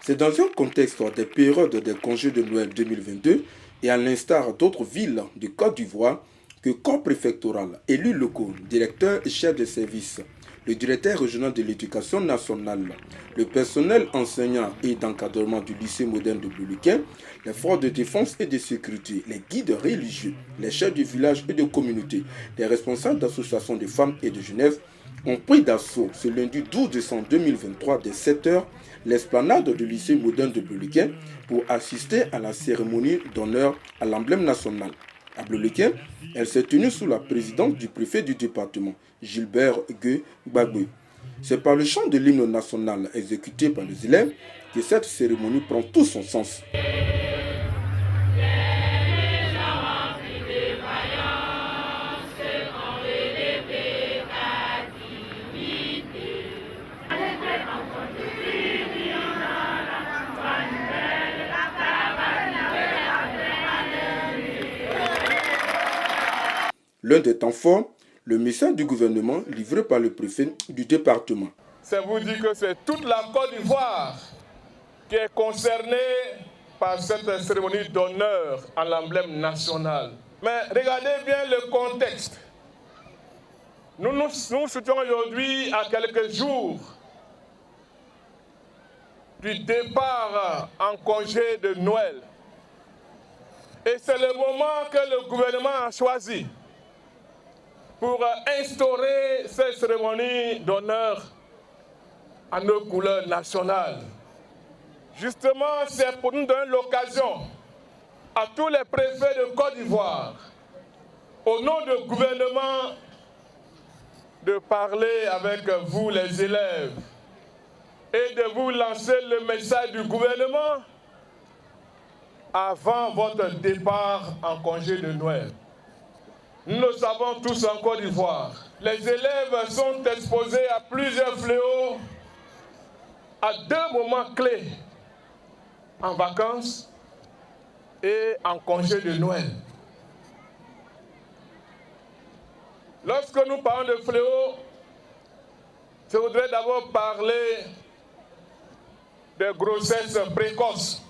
C'est dans un contexte des périodes des congés de Noël 2022 et à l'instar d'autres villes de Côte d'Ivoire que corps préfectoral, élus locaux, directeurs et chefs de service, le directeur régional de l'éducation nationale, le personnel enseignant et d'encadrement du lycée moderne de Bouliquin, les forces de défense et de sécurité, les guides religieux, les chefs de village et de communauté, les responsables d'associations de femmes et de Genève ont pris d'assaut ce lundi 12 décembre 2023 dès 7h l'esplanade du lycée moderne de Bouliquin pour assister à la cérémonie d'honneur à l'emblème national. À Bouliquin, elle s'est tenue sous la présidence du préfet du département, Gilbert Gueux Gbagbe. C'est par le chant de l'hymne national exécuté par les élèves que cette cérémonie prend tout son sens. L'un des temps forts, le message du gouvernement livré par le préfet du département. C'est vous dire que c'est toute la Côte d'Ivoire qui est concernée par cette cérémonie d'honneur à l'emblème national. Mais regardez bien le contexte. Nous nous situons aujourd'hui à quelques jours du départ en congé de Noël. Et c'est le moment que le gouvernement a choisi pour instaurer cette cérémonie d'honneur à nos couleurs nationales. Justement, c'est pour nous donner l'occasion à tous les préfets de Côte d'Ivoire, au nom du gouvernement, de parler avec vous les élèves et de vous lancer le message du gouvernement avant votre départ en congé de Noël. Nous le savons tous en Côte d'Ivoire. Les élèves sont exposés à plusieurs fléaux à deux moments clés, en vacances et en congé de Noël. Lorsque nous parlons de fléaux, je voudrais d'abord parler des grossesses précoces.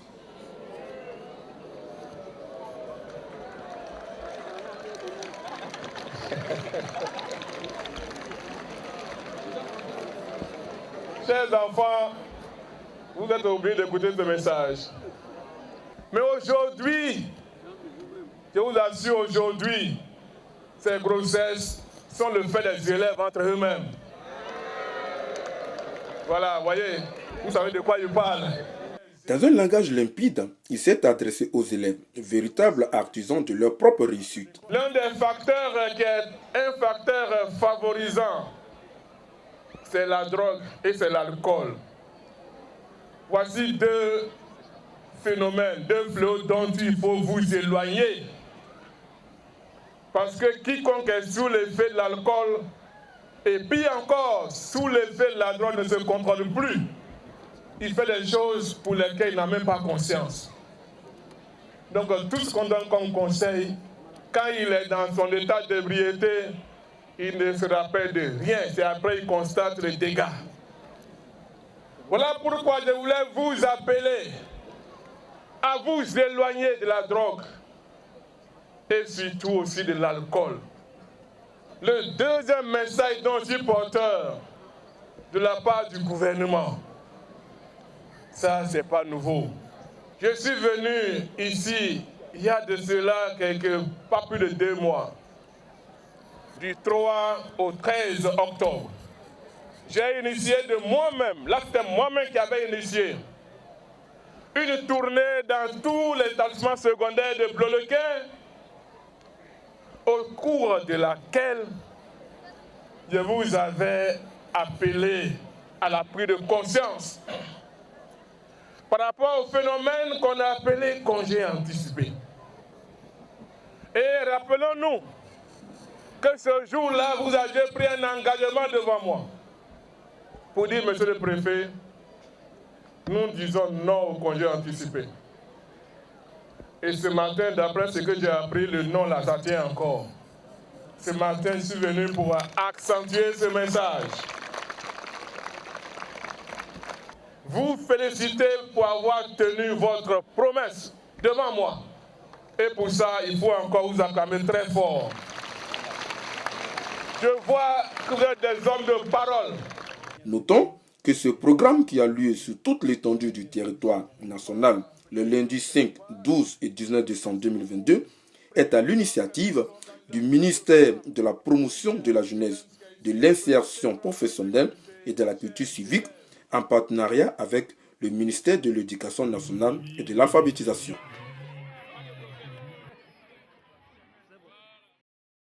Chers enfants, vous êtes obligés d'écouter ce message. Mais aujourd'hui, je vous assure, aujourd'hui, ces grossesses sont le fait des élèves entre eux-mêmes. Voilà, vous voyez, vous savez de quoi je parle. Dans un langage limpide, il s'est adressé aux élèves, véritables artisans de leur propre réussite. L'un des facteurs qui est un facteur favorisant, c'est la drogue et c'est l'alcool. Voici deux phénomènes, deux fléaux dont il faut vous éloigner. Parce que quiconque est sous l'effet de l'alcool, et puis encore sous l'effet de la drogue, ne se contrôle plus. Il fait des choses pour lesquelles il n'a même pas conscience. Donc tout ce qu'on donne comme conseil, quand il est dans son état d'ébriété, il ne se rappelle de rien. C'est après qu'il constate les dégâts. Voilà pourquoi je voulais vous appeler à vous éloigner de la drogue et surtout aussi de l'alcool. Le deuxième message dont je suis porteur de la part du gouvernement, ça c'est pas nouveau. Je suis venu ici il y a de cela pas plus de 2 mois, du 3 au 13 octobre. J'ai initié de moi-même, là c'était moi-même qui avais initié, une tournée dans tous les établissements secondaires de Bouliquin, au cours de laquelle je vous avais appelé à la prise de conscience par rapport au phénomène qu'on a appelé congé anticipé. Et rappelons-nous que ce jour-là, vous avez pris un engagement devant moi pour dire, monsieur le préfet, nous disons non au congé anticipé. Et ce matin, d'après ce que j'ai appris, le non là, ça tient encore. Ce matin, je suis venu pour accentuer ce message. vous féliciter pour avoir tenu votre promesse devant moi. Et pour ça, il faut encore vous acclamer très fort. Je vois que vous êtes des hommes de parole. Notons que ce programme qui a lieu sur toute l'étendue du territoire national le lundi 5, 12 et 19 décembre 2022 est à l'initiative du ministère de la promotion de la jeunesse, de l'insertion professionnelle et de la culture civique en partenariat avec le ministère de l'Éducation nationale et de l'alphabétisation.